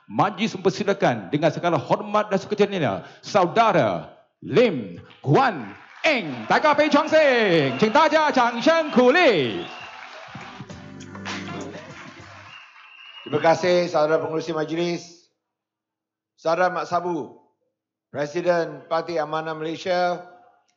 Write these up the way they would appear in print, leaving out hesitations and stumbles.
Majlis mempersilakan dengan segala hormat dan sukacitanya Saudara Lim Guan Eng. 大家非常声，请大家掌声鼓励。 Terima kasih saudara pengerusi majlis, saudara Mak Sabu, Presiden Parti Amanah Malaysia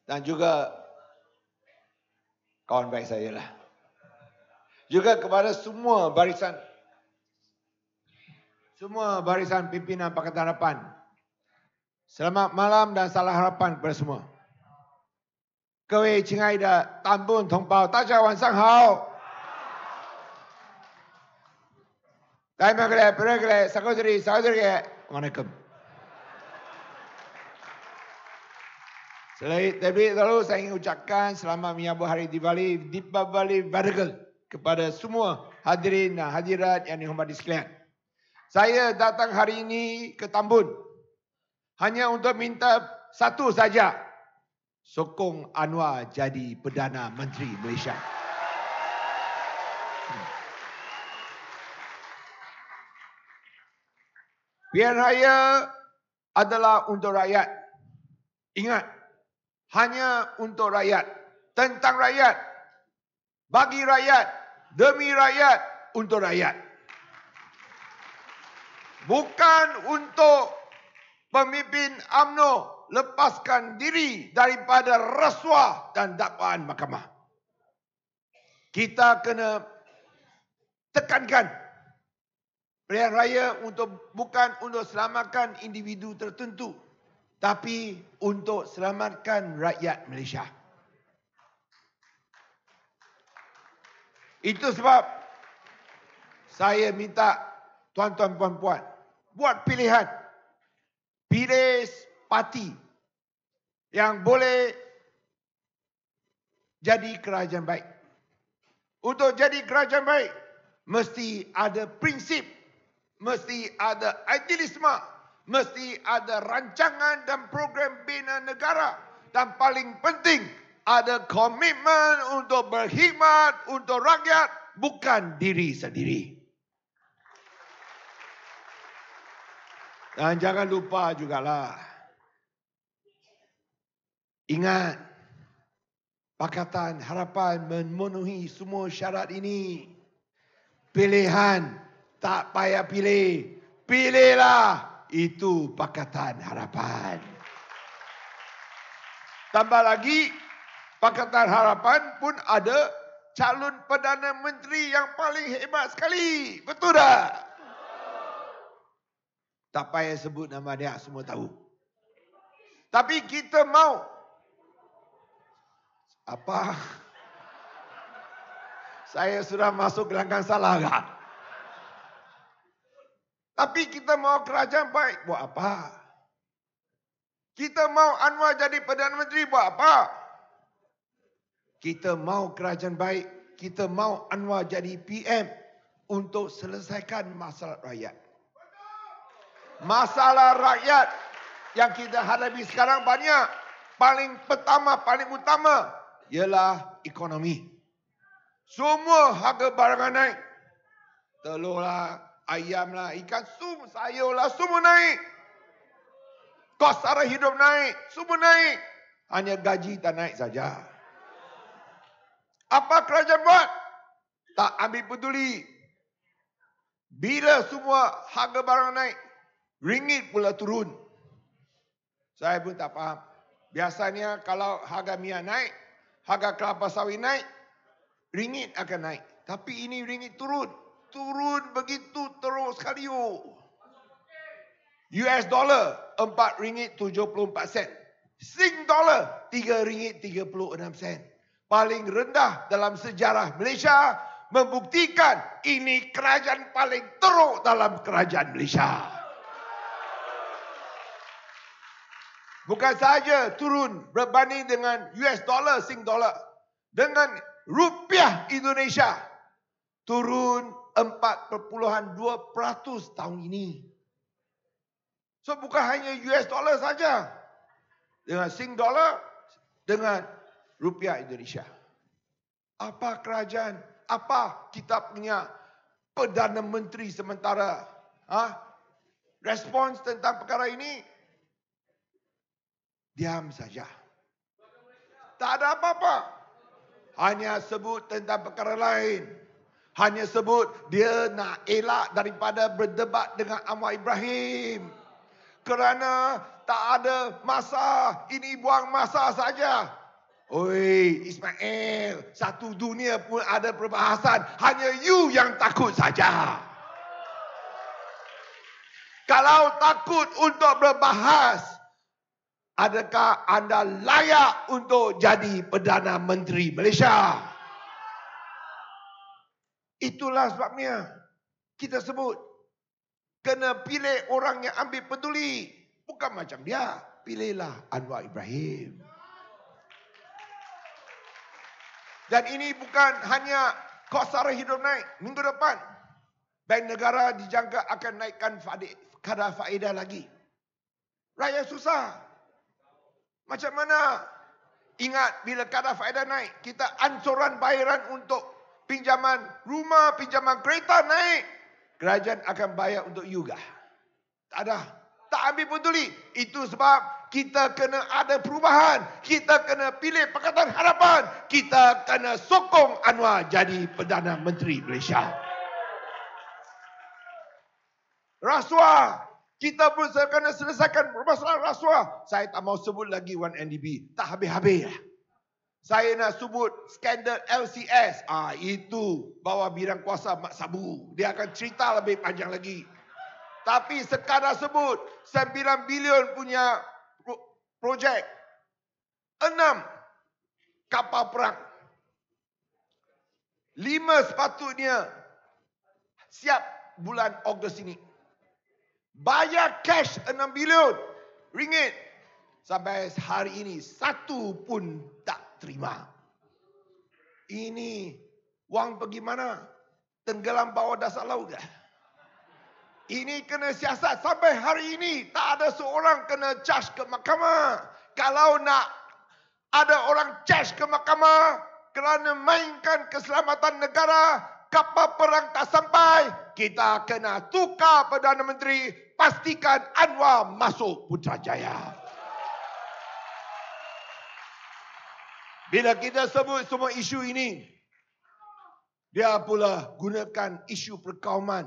dan juga kawan baik saya lah. Juga kepada semua barisan pimpinan Pakatan Harapan. Selamat malam dan salam harapan kepada semua. 各位亲爱的党部同胞，大家晚上好。 Saudara-saudari, saudari, Waalaikumsalam. Terlebih dahulu saya ingin ucapkan selamat menyambut hari Deepavali Vargal kepada semua hadirin dan hadirat yang dihormati sekalian. Saya datang hari ini ke Tambun hanya untuk minta satu saja, sokong Anwar jadi Perdana Menteri Malaysia. Pilihan raya adalah untuk rakyat. Ingat, hanya untuk rakyat, tentang rakyat, bagi rakyat, demi rakyat, untuk rakyat. Bukan untuk pemimpin UMNO lepaskan diri daripada rasuah dan dakwaan mahkamah. Kita kena tekankan pilihan raya bukan untuk selamatkan individu tertentu, tapi untuk selamatkan rakyat Malaysia. Itu sebab saya minta tuan-tuan puan-puan buat pilihan. Pilih parti yang boleh jadi kerajaan baik. Untuk jadi kerajaan baik, mesti ada prinsip, mesti ada idealisme, mesti ada rancangan dan program bina negara, dan paling penting ada komitmen untuk berkhidmat untuk rakyat, bukan diri sendiri. Dan jangan lupa jugalah, ingat, Pakatan Harapan memenuhi semua syarat ini. Pilihan tak payah pilih. Pilihlah. Itu Pakatan Harapan. Tambah lagi, Pakatan Harapan pun ada calon Perdana Menteri yang paling hebat sekali. Betul tak? Tak payah sebut nama dia, semua tahu. Tapi kita mau. Apa? Saya sudah masuk gelanggang salah tak? Tapi kita mau kerajaan baik, buat apa? Kita mau Anwar jadi Perdana Menteri, buat apa? Kita mau kerajaan baik, kita mau Anwar jadi PM untuk selesaikan masalah rakyat. Masalah rakyat yang kita hadapi sekarang banyak. Paling pertama, paling utama ialah ekonomi. Semua harga barangan naik. Telur lah, ayam lah, ikan, sayur lah, semua naik. Kos sara hidup naik, semua naik. Hanya gaji tak naik saja. Apa kerajaan buat? Tak ambil peduli. Bila semua harga barang naik, ringgit pula turun. Saya pun tak faham. Biasanya kalau harga minyak naik, harga kelapa sawit naik, ringgit akan naik. Tapi ini ringgit turun. Turun begitu terus sekali. US dollar RM4.74. Sing dollar RM3.36. Paling rendah dalam sejarah Malaysia, membuktikan ini kerajaan paling teruk dalam kerajaan Malaysia. Bukan sahaja turun berbanding dengan US dollar, Sing dollar. Dengan rupiah Indonesia turun 4.2% tahun ini. So bukan hanya US dollar saja. Dengan Sing dollar, dengan rupiah Indonesia. Apa kerajaan, apa kita punya Perdana Menteri sementara? respons tentang perkara ini? Diam saja. Tak ada apa-apa. Hanya sebut tentang perkara lain. Hanya sebut dia nak elak daripada berdebat dengan Anwar Ibrahim. Kerana tak ada masa, ini buang masa saja. Oi, Ismail, satu dunia pun ada perbahasan. Hanya you yang takut saja. Kalau takut untuk berbahas, adakah anda layak untuk jadi Perdana Menteri Malaysia? Itulah sebabnya kita sebut kena pilih orang yang ambil peduli. Bukan macam dia. Pilihlah Anwar Ibrahim. Dan ini bukan hanya kos sara hidup naik. Minggu depan, Bank Negara dijangka akan naikkan kadar faedah lagi. Rakyat susah. Macam mana? Ingat bila kadar faedah naik, kita ansuran bayaran untuk pinjaman rumah, pinjaman kereta naik. Kerajaan akan bayar untuk you kah? Tak ada. Tak ambil peduli. Itu sebab kita kena ada perubahan. Kita kena pilih Pakatan Harapan. Kita kena sokong Anwar jadi Perdana Menteri Malaysia. Rasuah. Kita pun kena selesaikan permasalahan rasuah. Saya tak mau sebut lagi 1MDB. Tak habis-habis. Saya nak sebut skandal LCS. Itu bawah bidang kuasa Mak Sabu. Dia akan cerita lebih panjang lagi. Tapi sekadar sebut 9 bilion punya projek. 6 kapal perang. 5 sepatutnya siap bulan Ogos ini. Bayar cash 6 bilion ringgit. Sampai hari ini satu pun tak terima. Ini wang pergi mana? Tenggelam bawah dasar laut ke? Ini kena siasat. Sampai hari ini tak ada seorang kena charge ke mahkamah. Kalau nak ada orang charge ke mahkamah kerana mainkan keselamatan negara, kapal perang tak sampai, kita kena tukar Perdana Menteri, pastikan Anwar masuk Putrajaya. Bila kita sebut semua isu ini, dia pula gunakan isu perkauman,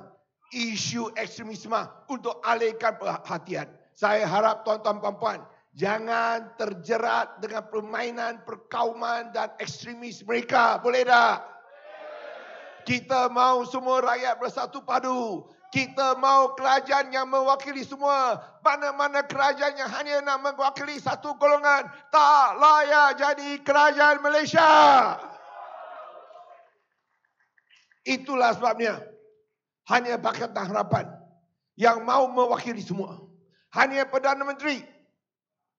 isu ekstremisme untuk alihkan perhatian. Saya harap tuan-tuan puan-puan jangan terjerat dengan permainan perkauman dan ekstremis mereka. Boleh tak? Kita mahu semua rakyat bersatu padu. Kita mahu kerajaan yang mewakili semua. Mana-mana kerajaan yang hanya nak mewakili satu golongan tak layak jadi kerajaan Malaysia. Itulah sebabnya hanya Pakatan Harapan yang mahu mewakili semua. Hanya Perdana Menteri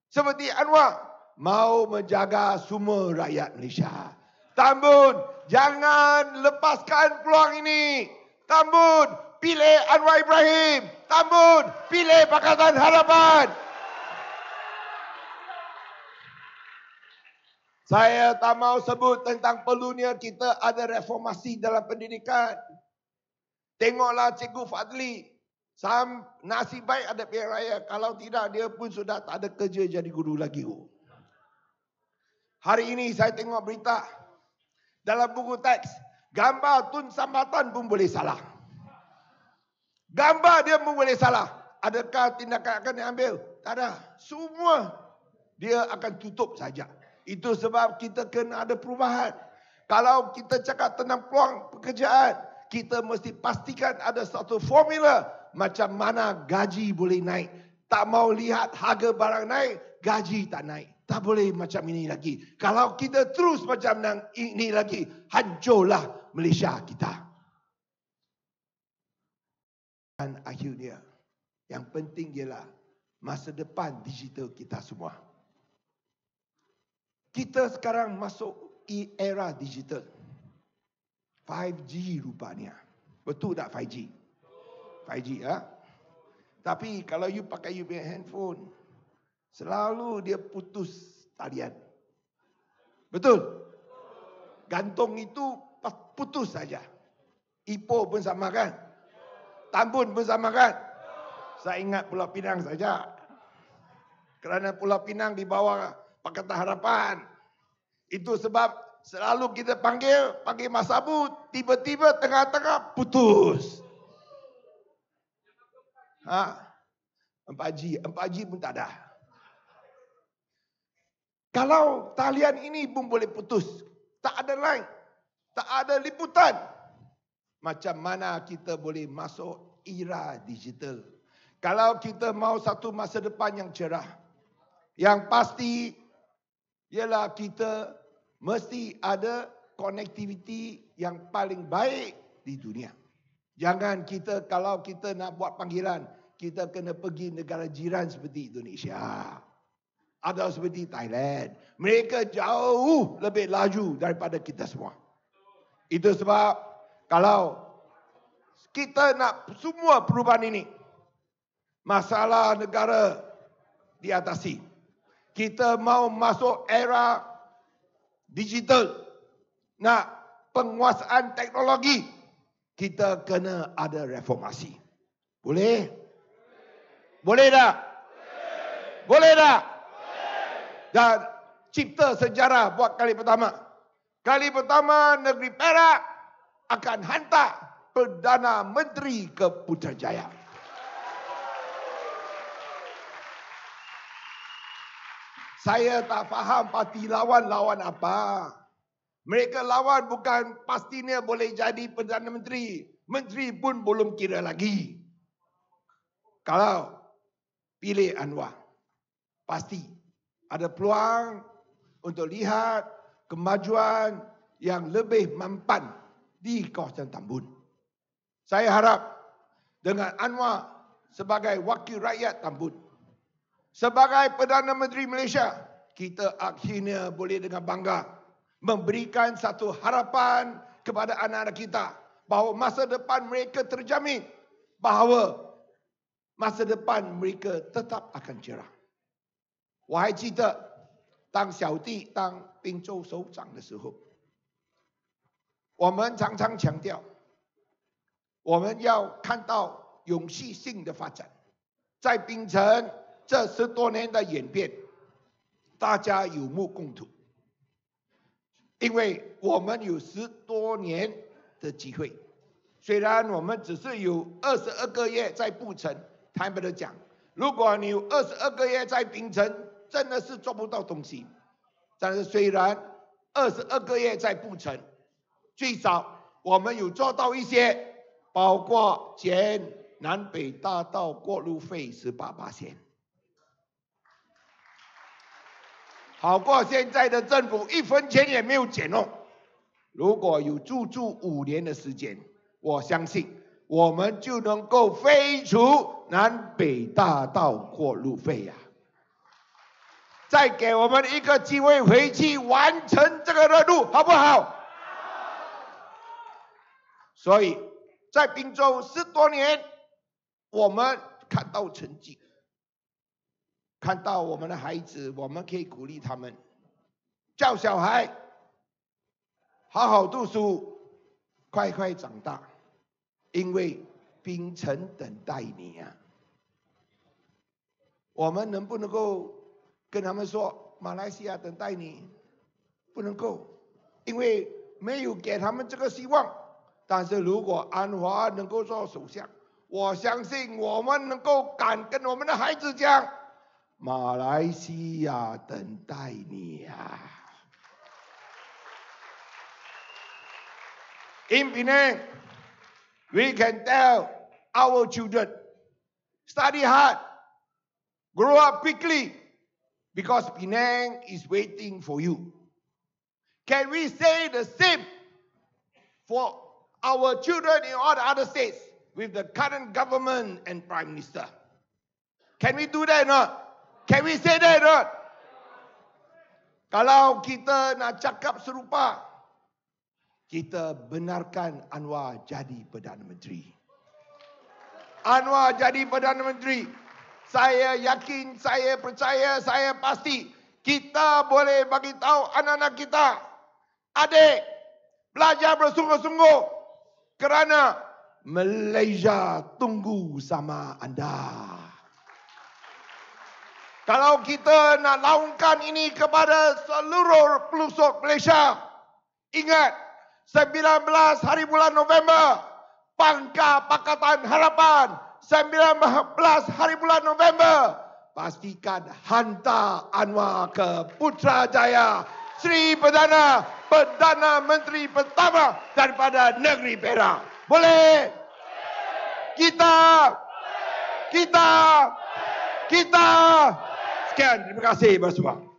seperti Anwar mahu menjaga semua rakyat Malaysia. Tambun, jangan lepaskan peluang ini. Tambun, pilih Anwar Ibrahim. Tambun, pilih Pakatan Harapan. Saya tak mahu sebut tentang perlunya kita ada reformasi dalam pendidikan. Tengoklah Cikgu Fadli. Nasib baik ada pilihan raya. Kalau tidak, dia pun sudah tak ada kerja jadi guru lagi. Hari ini saya tengok berita. Dalam buku teks, gambar Tun Sambatan pun boleh salah. Gambar dia pun boleh salah. Adakah tindakan akan diambil? Tak ada. Semua dia akan tutup saja. Itu sebab kita kena ada perubahan. Kalau kita cakap tentang peluang pekerjaan, kita mesti pastikan ada satu formula macam mana gaji boleh naik. Tak mau lihat harga barang naik, gaji tak naik. Tak boleh macam ini lagi. Kalau kita terus macam ini lagi, hancurlah Malaysia kita. Dan akhirnya, yang penting ialah masa depan digital kita semua. Kita sekarang masuk era digital. 5G rupanya. Betul tak 5G? 5G ya. Tapi kalau you pakai you punya handphone, selalu dia putus talian. Betul? Gantung itu putus saja. Ipoh pun sama kan? Tambun pun sama kan? Saya ingat Pulau Pinang saja. Kerana Pulau Pinang di bawah Pakatan Harapan. Itu sebab selalu kita panggil Mas Abu, tiba-tiba tengah-tengah putus. 4G pun tak ada. Kalau talian ini pun boleh putus, tak ada line, tak ada liputan, macam mana kita boleh masuk era digital? Kalau kita mau satu masa depan yang cerah, yang pasti ialah kita mesti ada konektiviti yang paling baik di dunia. Jangan kita, kalau kita nak buat panggilan, kita kena pergi negara jiran seperti Indonesia. Atau seperti Thailand. Mereka jauh lebih laju daripada kita semua. Itu sebab kalau kita nak semua perubahan ini, masalah negara diatasi. Kita mau masuk era digital, nak penguasaan teknologi, kita kena ada reformasi. Boleh? Boleh tak? Boleh tak? Dan cipta sejarah buat kali pertama. Kali pertama negeri Perak akan hantar Perdana Menteri ke Putrajaya. Saya tak faham parti lawan apa. Mereka lawan bukan pastinya boleh jadi Perdana Menteri. Menteri pun belum kira lagi. Kalau pilih Anwar, pasti ada peluang untuk lihat kemajuan yang lebih mampan di kawasan Tambun. Saya harap dengan Anwar sebagai wakil rakyat Tambun, sebagai Perdana Menteri Malaysia, kita akhirnya boleh dengan bangga memberikan satu harapan kepada anak-anak kita bahawa masa depan mereka terjamin, bahawa masa depan mereka tetap akan cerah. 我还记得当小弟当滨州首长的时候，我们常常强调，我们要看到永续性的发展。在槟城这10多年的演变，大家有目共睹。因为我们有10多年的机会，虽然我们只是有22个月在布城，坦白的讲，如果你有22个月在槟城，真的是做不到东西。但是虽然22个月在布城，最少我们有做到一些，包括减南北大道过路费18%，好过现在的政府1分钱也没有减哦。如果有驻5年的时间，我相信我们就能够废除南北大道过路费呀。再给我们一个机会回去完成这个任务，好不好？所以在滨州10多年，我们看到成绩，看到我们的孩子，我们可以鼓励他们，教小孩好好读书，快快长大，因为槟城等待你啊。我们能不能够跟他们说，马来西亚等待你？不能够，因为没有给他们这个希望。但是如果安华能够做首相，我相信我们能够敢跟我们的孩子讲，马来西亚等待你啊。In Penang, we can tell our children, study hard, grow up quickly, because Penang is waiting for you. Can we say the same for our children in all the other states with the current government and Prime Minister? Can we do that or not? Can we say that or not? Kalau kita nak cakap serupa, kita benarkan Anwar jadi Perdana Menteri. Anwar jadi Perdana Menteri. Saya yakin, saya percaya, saya pasti kita boleh bagi tahu anak-anak kita, adik, belajar bersungguh-sungguh kerana Malaysia tunggu sama anda. Kalau kita nak laungkan ini kepada seluruh pelosok Malaysia, ingat 19 hari bulan November, Pangkar Pakatan Harapan, 19 hari bulan November, pastikan hantar Anwar ke Putrajaya, Sri Perdana Menteri pertama daripada negeri Perak. Boleh? Kita. Sekian, terima kasih bersama.